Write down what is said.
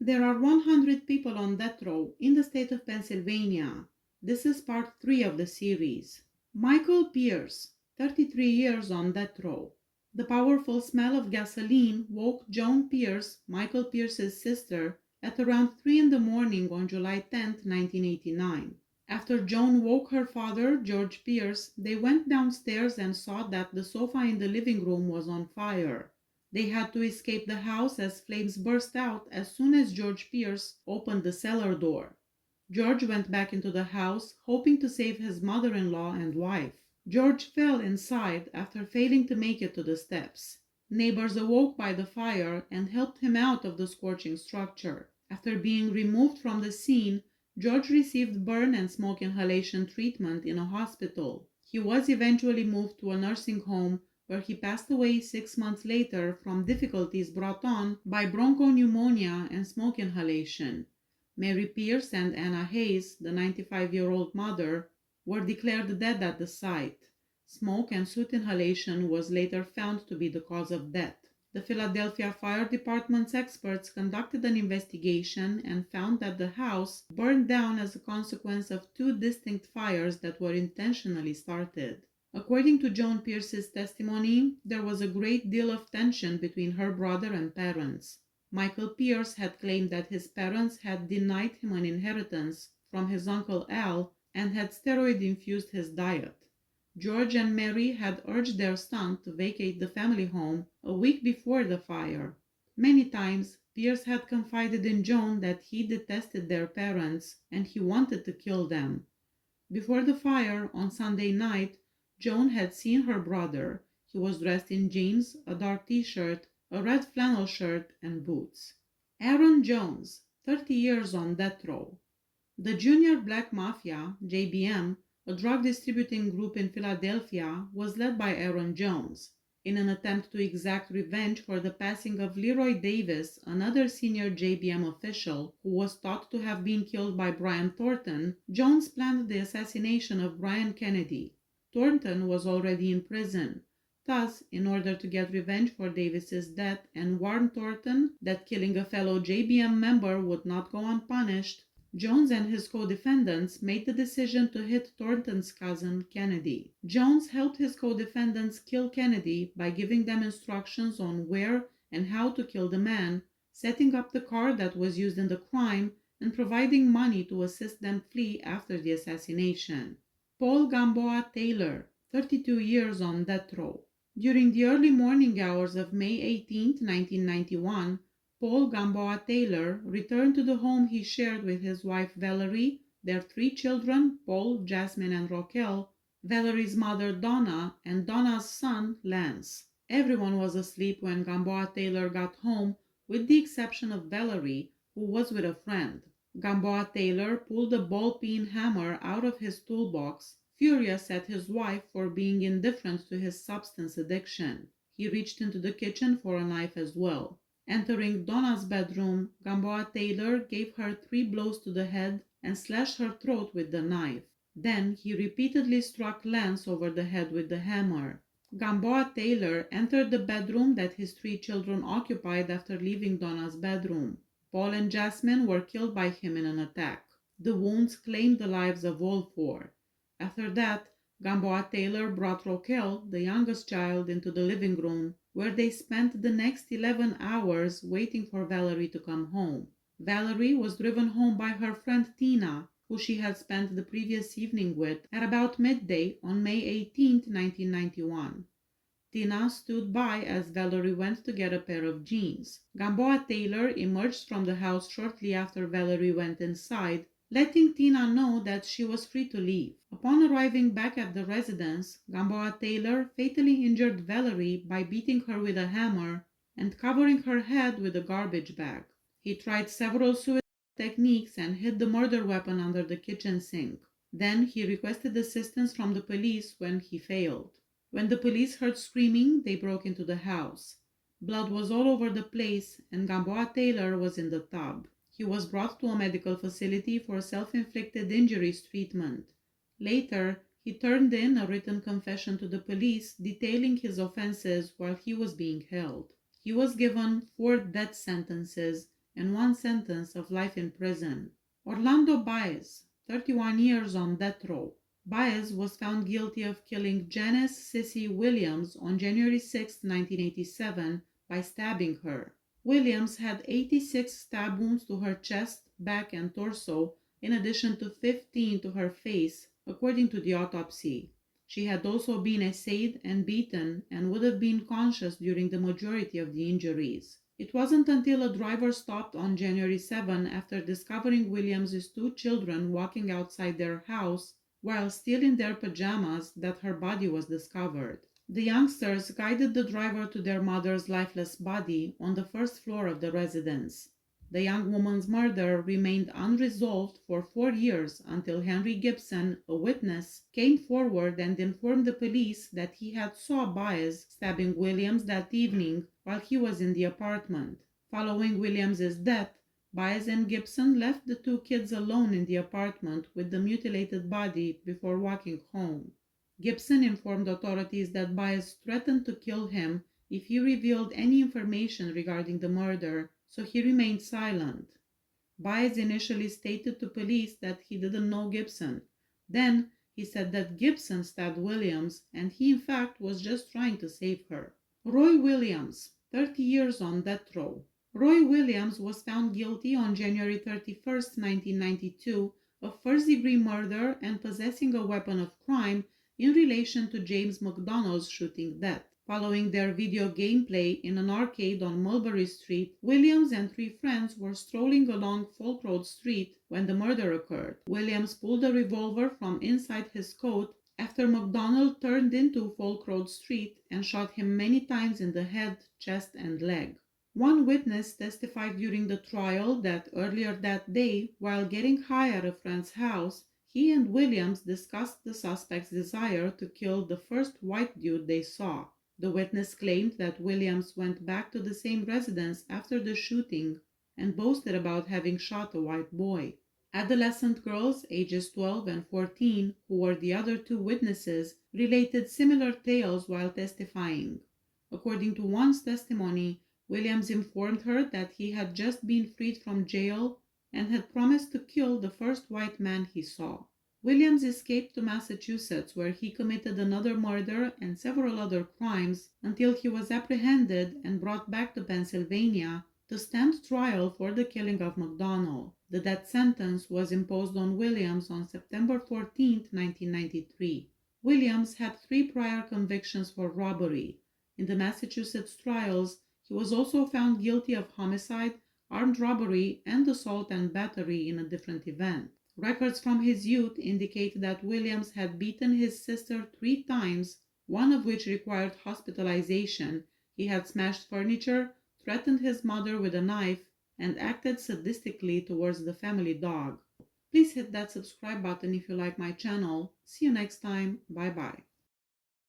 There are 100 people on death row in the state of Pennsylvania. This is part 3 of the series. Michael Pierce, 33 years on death row. The powerful smell of gasoline woke Joan Pierce, Michael Pierce's sister, at around 3 in the morning on July 10, 1989. After Joan woke her father, George Pierce, they went downstairs and saw that the sofa in the living room was on fire. They had to escape the house as flames burst out as soon as George Pierce opened the cellar door. George went back into the house, hoping to save his mother-in-law and wife. George fell inside after failing to make it to the steps. Neighbors awoke by the fire and helped him out of the scorching structure. After being removed from the scene, George received burn and smoke inhalation treatment in a hospital. He was eventually moved to a nursing home where he passed away 6 months later from difficulties brought on by bronchopneumonia and smoke inhalation. Mary Pierce and Anna Hayes, the 95-year-old mother, were declared dead at the site. Smoke and soot inhalation was later found to be the cause of death. The Philadelphia Fire Department's experts conducted an investigation and found that the house burned down as a consequence of 2 distinct fires that were intentionally started. According to Joan Pierce's testimony, there was a great deal of tension between her brother and parents. Michael Pierce had claimed that his parents had denied him an inheritance from his uncle Al and had steroid-infused his diet. George and Mary had urged their son to vacate the family home a week before the fire. Many times, Pierce had confided in Joan that he detested their parents and he wanted to kill them. Before the fire, on Sunday night, Joan had seen her brother. He was dressed in jeans, a dark t-shirt, a red flannel shirt, and boots. Aaron Jones, 30 years on death row. The Junior Black Mafia, JBM, a drug distributing group in Philadelphia, was led by Aaron Jones. In an attempt to exact revenge for the passing of Leroy Davis, another senior JBM official who was thought to have been killed by Brian Thornton, Jones planned the assassination of Brian Kennedy. Thornton was already in prison. Thus, in order to get revenge for Davis's death and warn Thornton that killing a fellow JBM member would not go unpunished, Jones and his co-defendants made the decision to hit Thornton's cousin, Kennedy. Jones helped his co-defendants kill Kennedy by giving them instructions on where and how to kill the man, setting up the car that was used in the crime, and providing money to assist them flee after the assassination. Paul Gamboa Taylor, 32 years on death row. During the early morning hours of May 18, 1991, Paul Gamboa Taylor returned to the home he shared with his wife Valerie, their 3 children, Paul, Jasmine, and Raquel, Valerie's mother Donna, and Donna's son Lance. Everyone was asleep when Gamboa Taylor got home, with the exception of Valerie, who was with a friend. Gamboa Taylor pulled a ball-peen hammer out of his toolbox, furious at his wife for being indifferent to his substance addiction. He reached into the kitchen for a knife as well. Entering Donna's bedroom, Gamboa Taylor gave her 3 blows to the head and slashed her throat with the knife. Then he repeatedly struck Lance over the head with the hammer. Gamboa Taylor entered the bedroom that his 3 children occupied after leaving Donna's bedroom. Paul and Jasmine were killed by him in an attack. The wounds claimed the lives of all 4. After that, Gamboa Taylor brought Raquel, the youngest child, into the living room, where they spent the next 11 hours waiting for Valerie to come home. Valerie was driven home by her friend Tina, who she had spent the previous evening with, at about midday on May 18, 1991. Tina stood by as Valerie went to get a pair of jeans. Gamboa Taylor emerged from the house shortly after Valerie went inside, letting Tina know that she was free to leave. Upon arriving back at the residence, Gamboa Taylor fatally injured Valerie by beating her with a hammer and covering her head with a garbage bag. He tried several suicide techniques and hid the murder weapon under the kitchen sink. Then he requested assistance from the police when he failed. When the police heard screaming, they broke into the house. Blood was all over the place, and Gamboa Taylor was in the tub. He was brought to a medical facility for self-inflicted injuries treatment. Later, he turned in a written confession to the police detailing his offenses while he was being held. He was given 4 death sentences, and one sentence of life in prison. Orlando Baez, 31 years on death row. Baez was found guilty of killing Janice Williams on January 6, 1987 by stabbing her. Williams had 86 stab wounds to her chest, back, and torso, in addition to 15 to her face, according to the autopsy. She had also been assayed and beaten and would have been conscious during the majority of the injuries. It wasn't until a driver stopped on January 7 after discovering Williams's two children walking outside their house while still in their pajamas that her body was discovered. The youngsters guided the driver to their mother's lifeless body on the first floor of the residence. The young woman's murder remained unresolved for 4 years until Henry Gibson, a witness, came forward and informed the police that he had saw Baez stabbing Williams that evening while he was in the apartment. Following Williams's death, Baez and Gibson left the two kids alone in the apartment with the mutilated body before walking home. Gibson informed authorities that Baez threatened to kill him if he revealed any information regarding the murder, so he remained silent. Baez initially stated to police that he didn't know Gibson. Then he said that Gibson stabbed Williams and he in fact was just trying to save her. Roy Williams, 30 years on death row. Roy Williams was found guilty on January 31, 1992 of first-degree murder and possessing a weapon of crime in relation to James McDonald's shooting death. Following their video gameplay in an arcade on Mulberry Street, Williams and 3 friends were strolling along Folk Road Street when the murder occurred. Williams pulled a revolver from inside his coat after McDonald turned into Folk Road Street and shot him many times in the head, chest, and leg. One witness testified during the trial that earlier that day, while getting high at a friend's house, he and Williams discussed the suspect's desire to kill the first white dude they saw. The witness claimed that Williams went back to the same residence after the shooting and boasted about having shot a white boy. Adolescent girls ages 12 and 14, who were the other 2 witnesses, related similar tales while testifying. According to one's testimony, Williams informed her that he had just been freed from jail and had promised to kill the first white man he saw. Williams escaped to Massachusetts, where he committed another murder and several other crimes until he was apprehended and brought back to Pennsylvania to stand trial for the killing of McDonald. The death sentence was imposed on Williams on September 14, 1993. Williams had 3 prior convictions for robbery. In the Massachusetts trials, he was also found guilty of homicide, armed robbery, and assault and battery in a different event. Records from his youth indicate that Williams had beaten his sister 3 times, one of which required hospitalization. He had smashed furniture, threatened his mother with a knife, and acted sadistically towards the family dog. Please hit that subscribe button if you like my channel. See you next time. Bye bye.